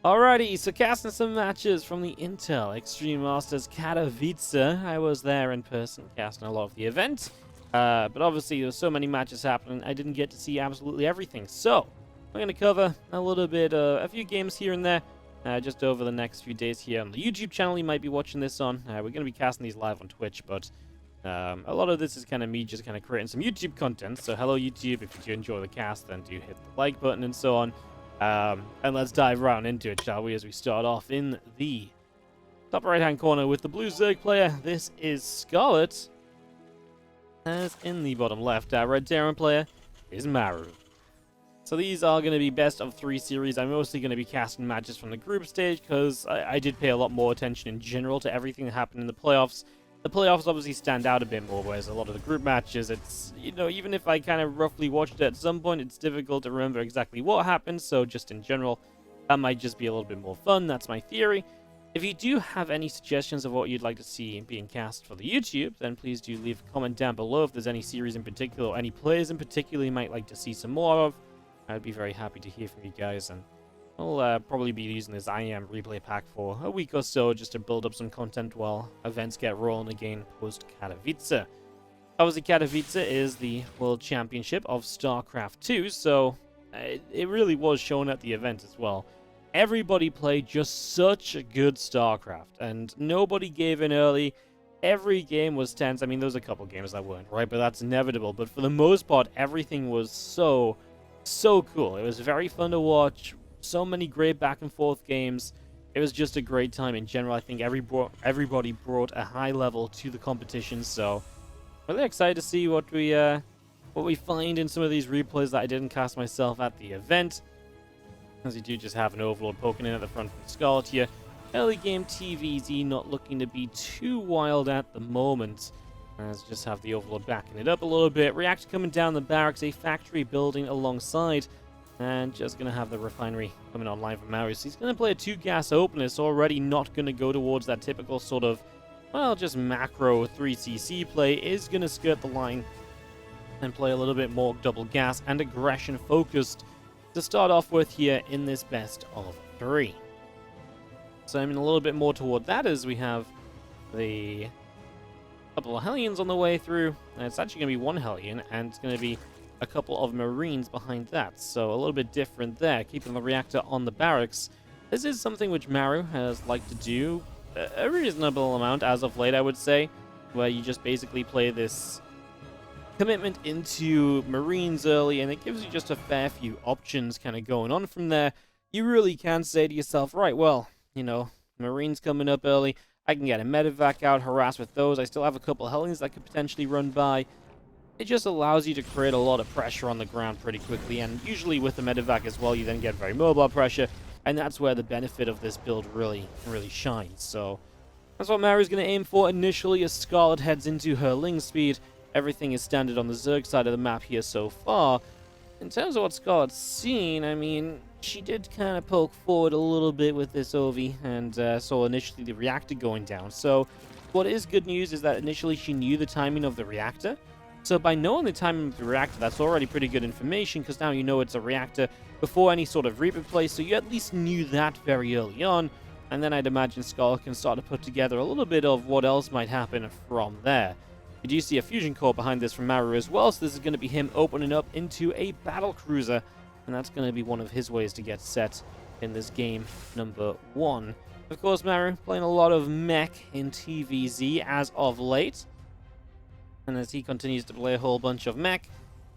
Alrighty, so casting some matches from the Intel Extreme Masters Katowice. I was there in person casting a lot of the event, but obviously there were so many matches happening, I didn't get to see absolutely everything. So, I'm going to cover a little bit, a few games here and there, just over the next few days here on the YouTube channel you might be watching this on. We're going to be casting these live on Twitch, but a lot of this is kind of me just kind of creating some YouTube content. So hello YouTube, if you do enjoy the cast, then do hit the like button and so on. And let's dive right into it, shall we, as we start off in the top right-hand corner with the blue Zerg player. This is Scarlett. As in the bottom left, our red Terran player is Maru. So these are going to be best of 3 series. I'm mostly going to be casting matches from the group stage because I did pay a lot more attention in general to everything that happened in the playoffs. The playoffs obviously stand out a bit more, whereas a lot of the group matches, it's, you know, even if I kind of roughly watched it at some point, it's difficult to remember exactly what happened, so just in general, that might just be a little bit more fun. That's my theory. If you do have any suggestions of what you'd like to see being cast for the YouTube, then please do leave a comment down below if there's any series in particular, or any players in particular you might like to see some more of. I'd be very happy to hear from you guys, and I'll probably be using this IEM replay pack for a week or so just to build up some content while events get rolling again post-Katowice. Obviously, Katowice is the World Championship of StarCraft 2, so it really was shown at the event as well. Everybody played just such a good StarCraft, and nobody gave in early. Every game was tense. I mean, there was a couple games that weren't, right? But that's inevitable. But for the most part, everything was so cool. It was very fun to watch. So many great back and forth games. It was just a great time in general. I think everybody brought a high level to the competition. So really excited to see what we find in some of these replays that I didn't cast myself at the event. As you do just have an Overlord poking in at the front from Scarlett here. Early game TVZ not looking to be too wild at the moment. As just have the Overlord backing it up a little bit. Reactor coming down the barracks, a factory building alongside. And just going to have the refinery coming online for Maru. So he's going to play a 2-gas opener. It's already not going to go towards that typical sort of, well, just macro 3cc play. Is going to skirt the line and play a little bit more double gas and aggression focused to start off with here in this best of 3. So I mean a little bit more toward that as we have the couple of Hellions on the way through. And it's actually going to be 1 Hellion, and it's going to be a couple of Marines behind that, so a little bit different there, keeping the reactor on the barracks. This is something which Maru has liked to do a reasonable amount as of late, I would say, where you just basically play this commitment into Marines early, and it gives you just a fair few options kind of going on from there. You really can say to yourself, right, well, you know, Marines coming up early, I can get a medevac out, harass with those. I still have a couple of Hellions that could potentially run by. It just allows you to create a lot of pressure on the ground pretty quickly, and usually with the medevac as well, you then get very mobile pressure, and that's where the benefit of this build really shines. So that's what Maru's going to aim for initially as Scarlett heads into her Ling speed. Everything is standard on the Zerg side of the map here so far. In terms of what Scarlett's seen, I mean, she did kind of poke forward a little bit with this Ovi, and saw initially the reactor going down. So what is good news is that initially she knew the timing of the reactor. So by knowing the timing of the reactor, that's already pretty good information, because now you know it's a reactor before any sort of Reaper play, so you at least knew that very early on, and then I'd imagine Scarlett can start to put together a little bit of what else might happen from there. You do see a fusion core behind this from Maru as well, so this is going to be him opening up into a battle cruiser, and that's going to be one of his ways to get set in this game number 1. Of course, Maru playing a lot of mech in TVZ as of late. And as he continues to play a whole bunch of mech,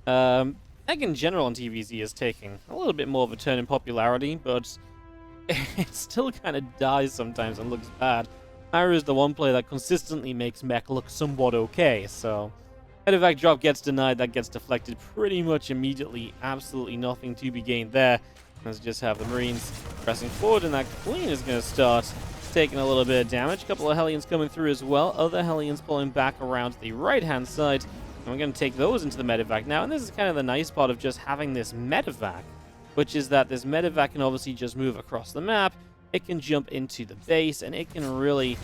mech in general on TVZ is taking a little bit more of a turn in popularity, but it still kind of dies sometimes and looks bad. Maru is the one player that consistently makes mech look somewhat okay, so medevac drop gets denied, that gets deflected pretty much immediately. Absolutely nothing to be gained there. Let's just have the Marines pressing forward, and that Queen is going to start taking a little bit of damage. A couple of Hellions coming through as well. Other Hellions pulling back around the right-hand side. And we're going to take those into the medevac now. And this is kind of the nice part of just having this medevac, which is that this medevac can obviously just move across the map. It can jump into the base, and it can really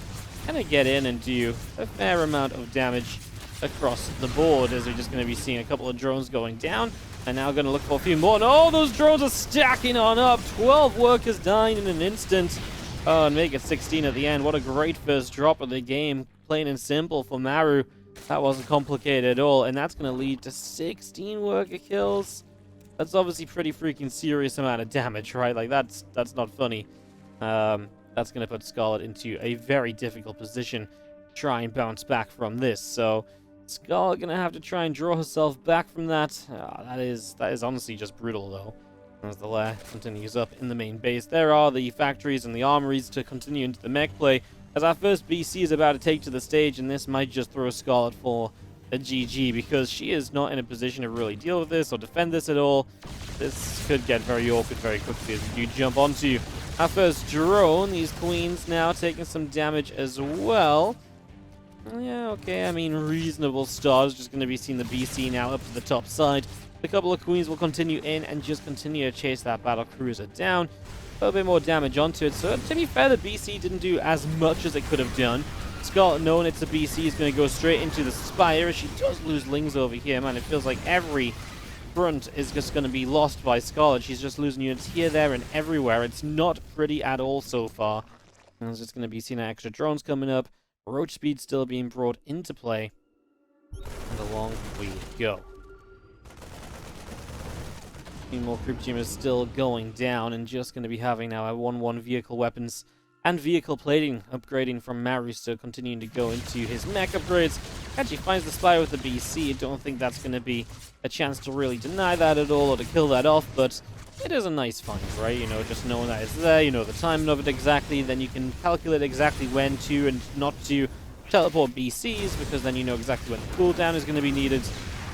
kind of get in and do a fair amount of damage across the board, as we're just going to be seeing a couple of drones going down. And now going to look for a few more. And oh, those drones are stacking on up. 12 workers dying in an instant. Oh, and make it 16 at the end. What a great first drop of the game. Plain and simple for Maru. That wasn't complicated at all. And that's going to lead to 16 worker kills. That's obviously pretty freaking serious amount of damage, right? Like, that's not funny. That's going to put Scarlett into a very difficult position to try and bounce back from this. So Scarlett going to have to try and draw herself back from that. That is honestly just brutal, though. As the lair continues up in the main base, there are the factories and the armories to continue into the mech play. As our first BC is about to take to the stage, and this might just throw Scarlett for a GG, because she is not in a position to really deal with this or defend this at all. This could get very awkward very quickly as you jump onto our first drone. These queens now taking some damage as well. Yeah, okay, I mean, reasonable start. Just going to be seeing the BC now up to the top side. A couple of queens will continue in and just continue to chase that battle cruiser down. A little bit more damage onto it. So, to be fair, the BC didn't do as much as it could have done. Scarlett, knowing it's a BC, is going to go straight into the Spire. She does lose Lings over here, man. It feels like every front is just going to be lost by Scarlett. She's just losing units here, there, and everywhere. It's not pretty at all so far. And there's just going to be seeing extra drones coming up. Roach speed still being brought into play. And along we go. A few more creep teamers still going down, and just going to be having now a 1-1 vehicle weapons and vehicle plating upgrading from Maru, so continuing to go into his mech upgrades. Actually finds the Spire with the BC. Don't think that's going to be a chance to really deny that at all or to kill that off, but it is a nice find, right? You know, just knowing that it's there, you know the timing of it exactly, then you can calculate exactly when to and not to teleport BCs, because then you know exactly when the cooldown is going to be needed.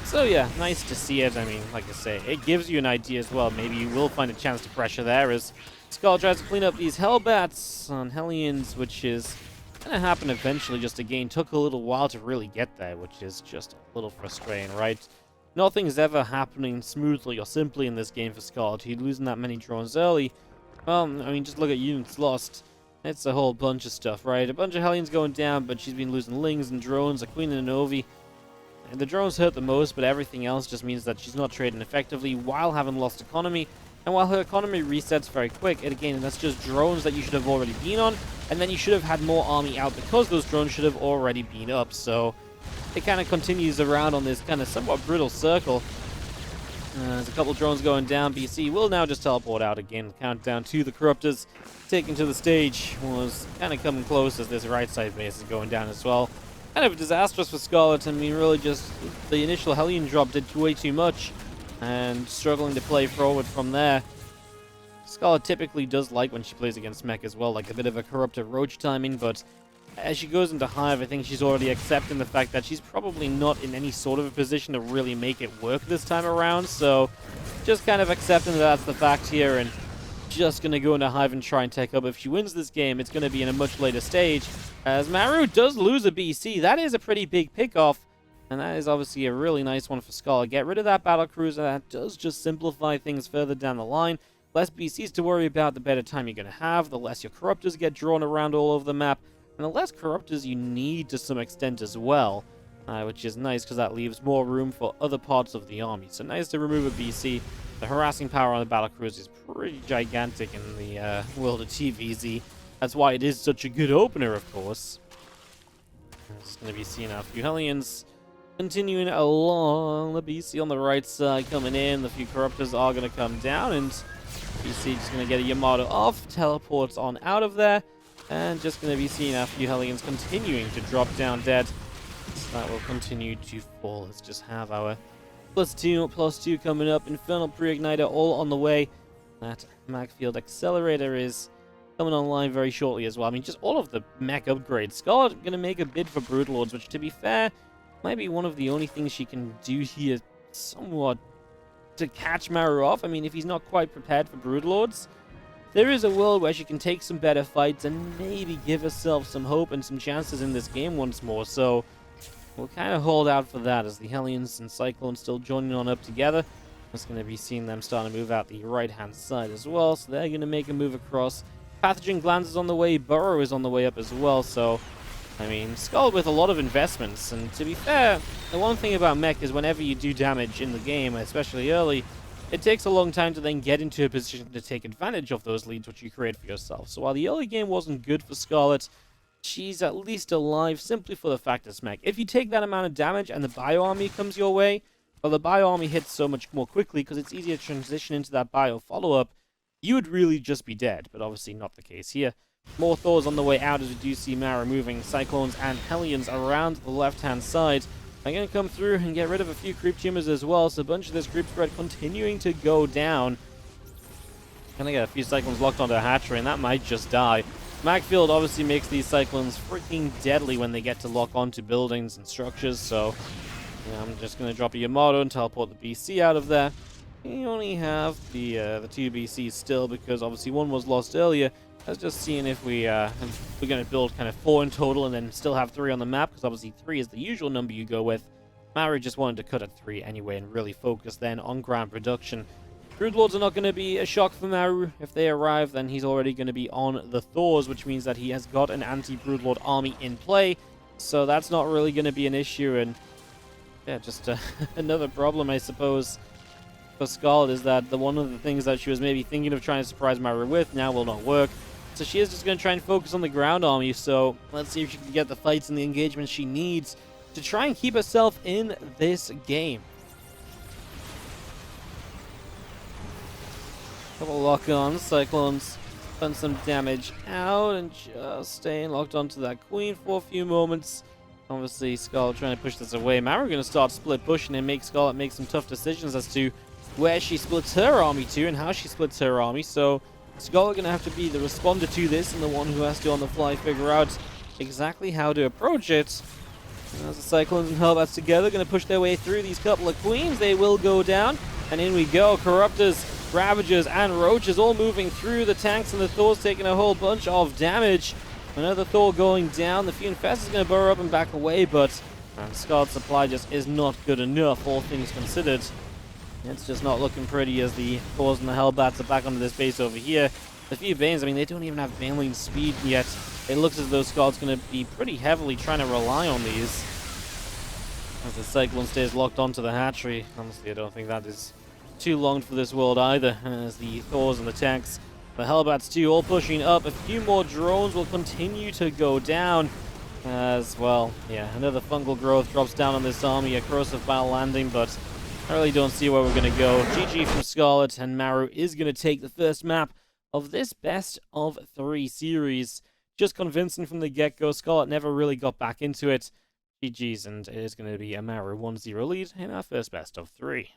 So yeah, nice to see it. I mean, like I say, it gives you an idea as well. Maybe you will find a chance to pressure there as Scarlett tries to clean up these Hellbats on Hellions, which is going to happen eventually. Just again, took a little while to really get there, which is just a little frustrating, right? Nothing's ever happening smoothly or simply in this game for Scarlett. He's losing that many drones early. Well, I mean, just look at units lost. It's a whole bunch of stuff, right? A bunch of Hellions going down, but she's been losing Lings and drones, a Queen and an Ovi. And the drones hurt the most, but everything else just means that she's not trading effectively while having lost economy. And while her economy resets very quick, and again, that's just drones that you should have already been on, and then you should have had more army out because those drones should have already been up. So it kind of continues around on this kind of somewhat brittle circle. There's a couple drones going down. BC will now just teleport out again. Countdown to the Corruptors taking to the stage was kind of coming close as this right side base is going down as well. Kind of disastrous for Scarlett. I mean, really just the initial Hellion drop did way too much, and struggling to play forward from there. Scarlett typically does like when she plays against mech as well, like a bit of a corrupted roach timing, but as she goes into Hive, I think she's already accepting the fact that she's probably not in any sort of a position to really make it work this time around, so just kind of accepting that that's the fact here, and just going to go into Hive and try and take up. If she wins this game, it's going to be in a much later stage, as Maru does lose a BC. That is a pretty big pick-off, and that is obviously a really nice one for Scarlett. Get rid of that battlecruiser. That does just simplify things further down the line. Less BCs to worry about, the better time you're going to have, the less your Corruptors get drawn around all over the map, and the less Corruptors you need to some extent as well, which is nice because that leaves more room for other parts of the army. So nice to remove a BC. The harassing power on the battlecruiser is pretty gigantic in the world of TVZ. That's why it is such a good opener, of course. Just going to be seeing a few Hellions continuing along. The BC on the right side coming in. The few Corruptors are going to come down, and BC just going to get a Yamato off. Teleports on out of there. And just going to be seeing a few Hellions continuing to drop down dead. So that will continue to fall. Let's just have our +2/+2 coming up. Infernal Pre-Igniter all on the way. That Magfield Accelerator is coming online very shortly as well. I mean, just all of the mech upgrades. Scarlett going to make a bid for Brutalords, which, to be fair, might be one of the only things she can do here somewhat to catch Maru off. I mean, if he's not quite prepared for Brutalords, there is a world where she can take some better fights and maybe give herself some hope and some chances in this game once more. So we'll kind of hold out for that as the Hellions and Cyclones still joining on up together. Just going to be seeing them starting to move out the right-hand side as well. So they're going to make a move across. Pathogen Glands is on the way. Burrow is on the way up as well. So I mean, Skull with a lot of investments, and to be fair, the one thing about mech is whenever you do damage in the game, especially early, it takes a long time to then get into a position to take advantage of those leads which you create for yourself. So while the early game wasn't good for Scarlett, she's at least alive simply for the fact it's mech. If you take that amount of damage and the bio army comes your way, well, the bio army hits so much more quickly because it's easier to transition into that bio follow-up, you would really just be dead, but obviously not the case here. More Thors on the way out as we do see Maru moving Cyclones and Hellions around the left-hand side. They're going to come through and get rid of a few creep tumors as well, so a bunch of this creep spread continuing to go down. Gonna get a few Cyclones locked onto a hatchery, and that might just die. Macfield obviously makes these Cyclones freaking deadly when they get to lock onto buildings and structures, so yeah, I'm just going to drop a Yamato and teleport the BC out of there. We only have the 2 BCs still because obviously one was lost earlier. I was just seeing if we're going to build kind of 4 in total and then still have 3 on the map, because obviously 3 is the usual number you go with. Maru just wanted to cut at 3 anyway and really focus then on ground production. Broodlords are not going to be a shock for Maru. If they arrive, then he's already going to be on the Thors, which means that he has got an anti-Broodlord army in play. So that's not really going to be an issue, and yeah, just another problem, I suppose, for Scarlett is that one of the things that she was maybe thinking of trying to surprise Maru with now will not work. So she is just going to try and focus on the ground army, so let's see if she can get the fights and the engagement she needs to try and keep herself in this game. Couple lock-ons, Cyclones done some damage out and just staying locked onto that queen for a few moments. Obviously, Scarlett trying to push this away. Maru going to start split pushing and make Scarlett make some tough decisions as to where she splits her army to and how she splits her army, so Scarlett going to have to be the responder to this and the one who has to on the fly figure out exactly how to approach it. And as the Cyclones and Hellbats together going to push their way through these couple of queens, they will go down. And in we go. Corruptors, Ravagers, and Roaches all moving through. The tanks and the Thors taking a whole bunch of damage. Another Thor going down. The Few Infest is going to burrow up and back away, but Scarlet's supply just is not good enough, all things considered. It's just not looking pretty as the Thors and the Hellbats are back onto this base over here. The few Banes, I mean, they don't even have Baneling speed yet. It looks as though Scarlet's going to be pretty heavily trying to rely on these. As the Cyclone stays locked onto the hatchery. Honestly, I don't think that is too long for this world either. As the Thors and the tanks, the Hellbats too, all pushing up. A few more drones will continue to go down. As well, yeah, another fungal growth drops down on this army. A corrosive battle landing, but I really don't see where we're going to go. GG from Scarlett, and Maru is going to take the first map of this best of 3 series. Just convincing from the get-go. Scarlett never really got back into it. GG's, and it is going to be a Maru 1-0 lead in our first best of 3.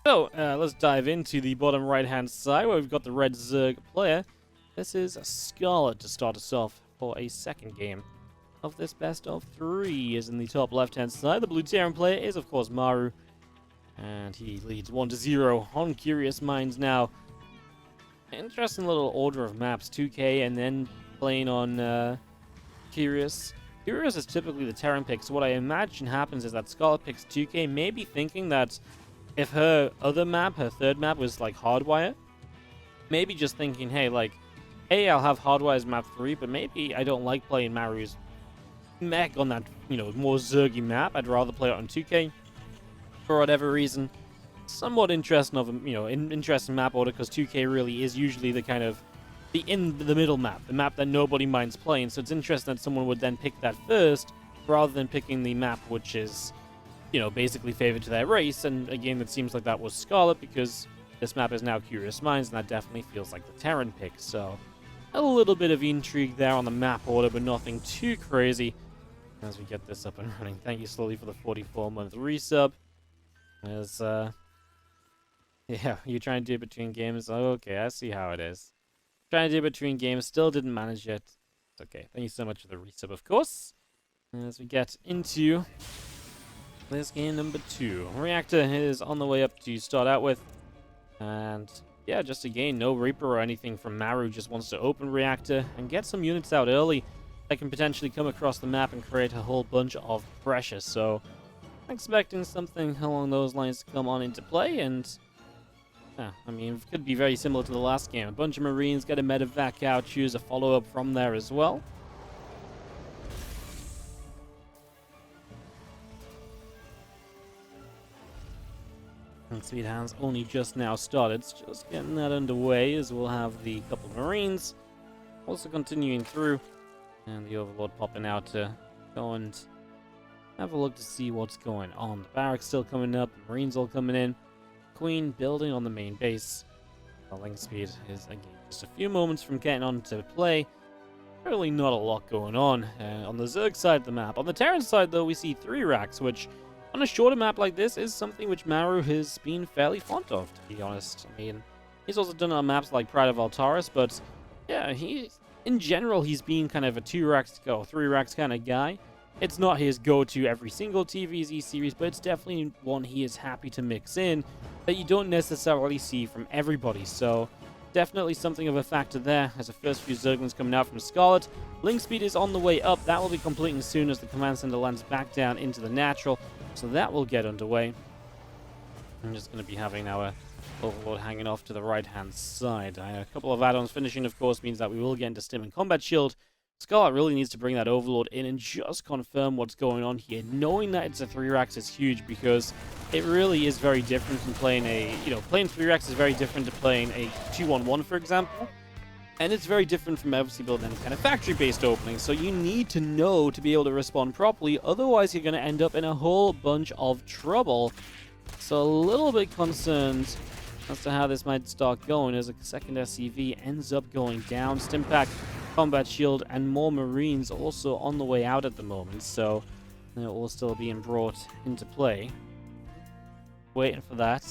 So, let's dive into the bottom right-hand side where we've got the red Zerg player. This is Scarlett to start us off for a second game of this best of 3. Is in the top left-hand side. The blue Terran player is, of course, Maru, and he leads 1-0 on Curious Minds now. Interesting little order of maps, 2K and then playing on Curious. Curious is typically the Terran pick, so what I imagine happens is that Scarlett picks 2K, maybe thinking that if her other map, her third map, was like Hardwire, maybe just thinking, hey, like, hey, I'll have Hardwire's map 3, but maybe I don't like playing Maru's mech on that, you know, more Zergy map. I'd rather play it on 2K for whatever reason. Somewhat interesting of, you know, interesting map order, because 2K really is usually the kind of the in-the-middle map, the map that nobody minds playing, so it's interesting that someone would then pick that first, rather than picking the map which is, you know, basically favored to their race. And again, it seems like that was Scarlett, because this map is now Curious Minds, and that definitely feels like the Terran pick, so a little bit of intrigue there on the map order, but nothing too crazy as we get this up and running. Thank you slowly for the 44-month resub. As, yeah, you trying to do it between games? Okay, I see how it is. Trying to do it between games, still didn't manage it. It's okay. Thank you so much for the resub, of course. As we get into this game number 2. Reactor is on the way up to start out with. And yeah, just again, no Reaper or anything from Maru. Just wants to open Reactor and get some units out early that can potentially come across the map and create a whole bunch of pressure. So I'm expecting something along those lines to come on into play. And yeah, I mean, it could be very similar to the last game. A bunch of Marines, get a medevac out, choose a follow-up from there as well. And speed has only just now started. It's just getting that underway as we'll have the couple of Marines also continuing through. And the Overlord popping out to go and have a look to see what's going on. The barracks still coming up, the Marines all coming in. Queen building on the main base. The link speed is again just a few moments from getting on to play. Really not a lot going on the Zerg side of the map. On the Terran side, though, we see 3 racks, which on a shorter map like this is something which Maru has been fairly fond of, to be honest. I mean, he's also done it on maps like Pride of Altaris, but yeah, in general, he's been kind of a 2 racks to go, 3 racks kind of guy. It's not his go-to every single TVZ series, but it's definitely one he is happy to mix in that you don't necessarily see from everybody. So definitely something of a factor there as the first few Zerglings coming out from Scarlett. Link speed is on the way up. That will be completing soon as the command center lands back down into the natural. So that will get underway. I'm just going to be having our Overlord hanging off to the right-hand side. A couple of add-ons finishing, of course, means that we will get into Stim and Combat Shield. Scarlett really needs to bring that Overlord in and just confirm what's going on here. Knowing that it's a 3 racks is huge because it really is very different from playing playing 3 racks is very different to playing a 2-1-1, for example. And it's very different from obviously building any kind of factory-based opening. So you need to know to be able to respond properly. Otherwise, you're going to end up in a whole bunch of trouble. So a little bit concerned as to how this might start going as a second SCV ends up going down. Stimpack, Combat Shield, and more Marines also on the way out at the moment, so they're all still being brought into play. Waiting for that.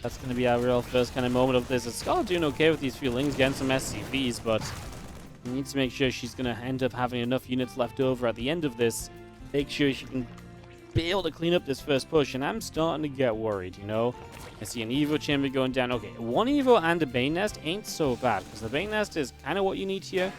That's going to be our real first kind of moment of this. Scarlett doing okay with these few lings, getting some SCVs, but we need to make sure she's going to end up having enough units left over at the end of this. Make sure she can be able to clean up this first push, and I'm starting to get worried, you know? I see an Evo chamber going down. Okay, 1 Evo and a Bane Nest ain't so bad, because the Bane Nest is kind of what you need here.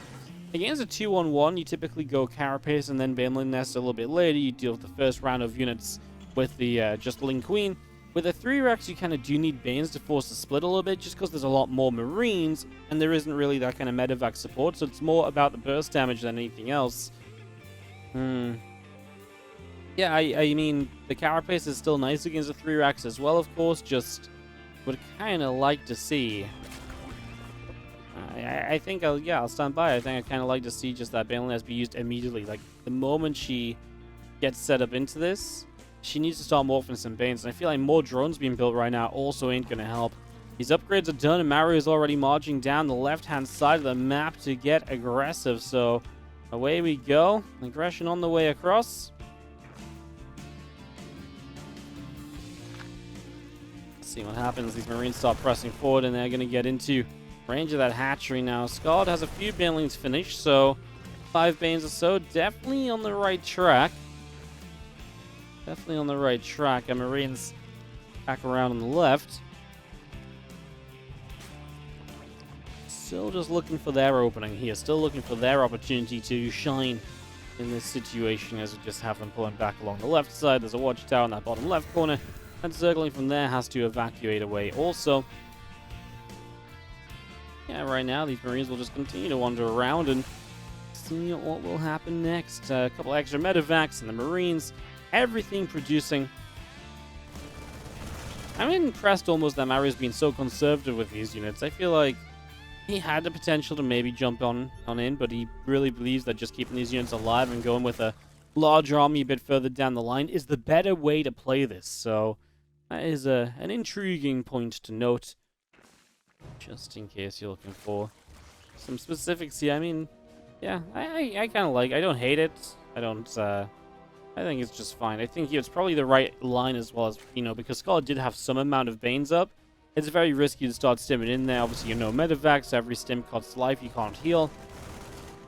Against a 2-1-1, you typically go Carapace and then Baneling Nest a little bit later. You deal with the first round of units with the just Ling Queen. With a 3 racks, you kind of do need Banes to force the split a little bit, just because there's a lot more Marines, and there isn't really that kind of medevac support, so it's more about the burst damage than anything else. Yeah, I mean, the Carapace is still nice against the 3 racks as well, of course, just would kind of like to see. I think I'll stand by. I think I kind of like to see just that Baneling Nest be used immediately. Like, the moment she gets set up into this, she needs to start morphing some Banes, and I feel like more drones being built right now also ain't going to help. These upgrades are done, and Maru is already marching down the left-hand side of the map to get aggressive, so away we go. Aggression on the way across. See what happens. These Marines start pressing forward, and they're going to get into range of that hatchery now. Scarlett has a few Banelings finished, so 5 Banes or so. Definitely on the right track. Definitely on the right track. And Marines back around on the left. Still just looking for their opening here. Still looking for their opportunity to shine in this situation, as we just have them pulling back along the left side. There's a watchtower in that bottom left corner. And Zergling from there has to evacuate away also. Yeah, right now these Marines will just continue to wander around and see what will happen next. A couple extra medevacs and the Marines, everything producing. I'm impressed almost that Maru's been so conservative with these units. I feel like he had the potential to maybe jump on in, but he really believes that just keeping these units alive and going with a larger army a bit further down the line is the better way to play this. So that is an intriguing point to note, just in case you're looking for some specifics here. I mean, yeah, I kind of like. I don't hate it. I don't. I think it's just fine. I think it's probably the right line as well, as because Scarlett did have some amount of Banes up. It's very risky to start stimming in there. Obviously, medevacs. Every stim costs life. You can't heal.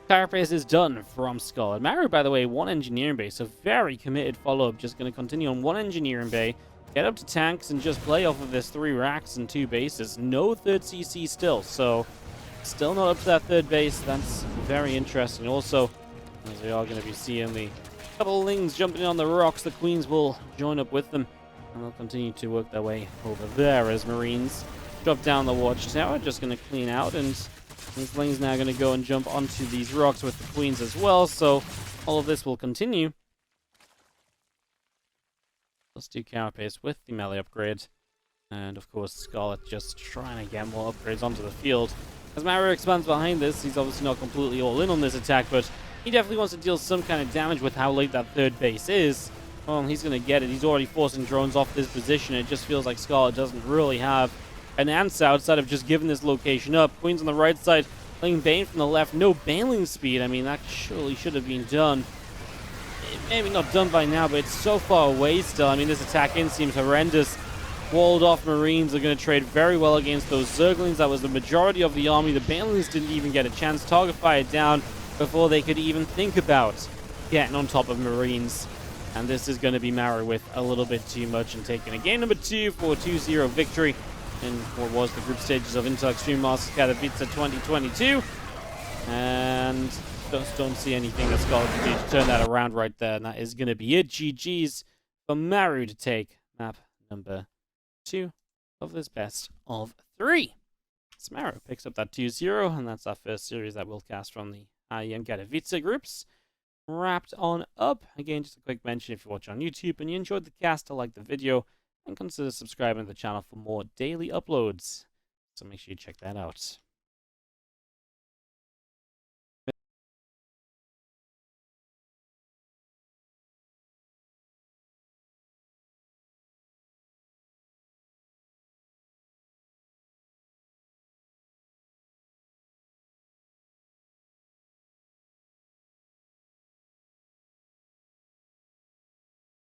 Carapace is done from Scarlett. Maru, by the way, 1 engineering bay, so very committed follow-up. Just going to continue on 1 engineering bay. Get up to tanks and just play off of this 3 racks and 2 bases. No 3rd CC still, so still not up to that 3rd base. That's very interesting. Also, as we are going to be seeing the couple of Lings jumping on the rocks, the Queens will join up with them, and they'll continue to work their way over there as Marines drop down the watchtower. Just going to clean out, and these Lings now going to go and jump onto these rocks with the Queens as well, so all of this will continue. Let's do Carapace with the melee upgrade. And of course, Scarlett just trying to get more upgrades onto the field. As Maru expands behind this, he's obviously not completely all in on this attack, but he definitely wants to deal some kind of damage with how late that third base is. Well, he's going to get it. He's already forcing drones off this position. It just feels like Scarlett doesn't really have an answer outside of just giving this location up. Queen's on the right side, playing Bane from the left. No bailing speed. I mean, that surely should have been done. Maybe not done by now, but it's so far away still. I mean, this attack in seems horrendous. Walled off Marines are going to trade very well against those Zerglings. That was the majority of the army. The Banelings didn't even get a chance. Target fired down before they could even think about getting on top of Marines. And this is going to be Maru with a little bit too much and taking a game number 2 for a 2-0 victory in what was the group stages of Intel Extreme Masters Katowice 2022. And just don't see anything that's going to turn that around right there. And that is going to be it. GG's for Maru to take map number 2 of this best of 3. Maru picks up that 2-0, and that's our first series that we'll cast from the IEM KATOWICE groups. Wrapped on up. Again, just a quick mention, if you watch on YouTube and you enjoyed the cast, to like the video and consider subscribing to the channel for more daily uploads. So make sure you check that out.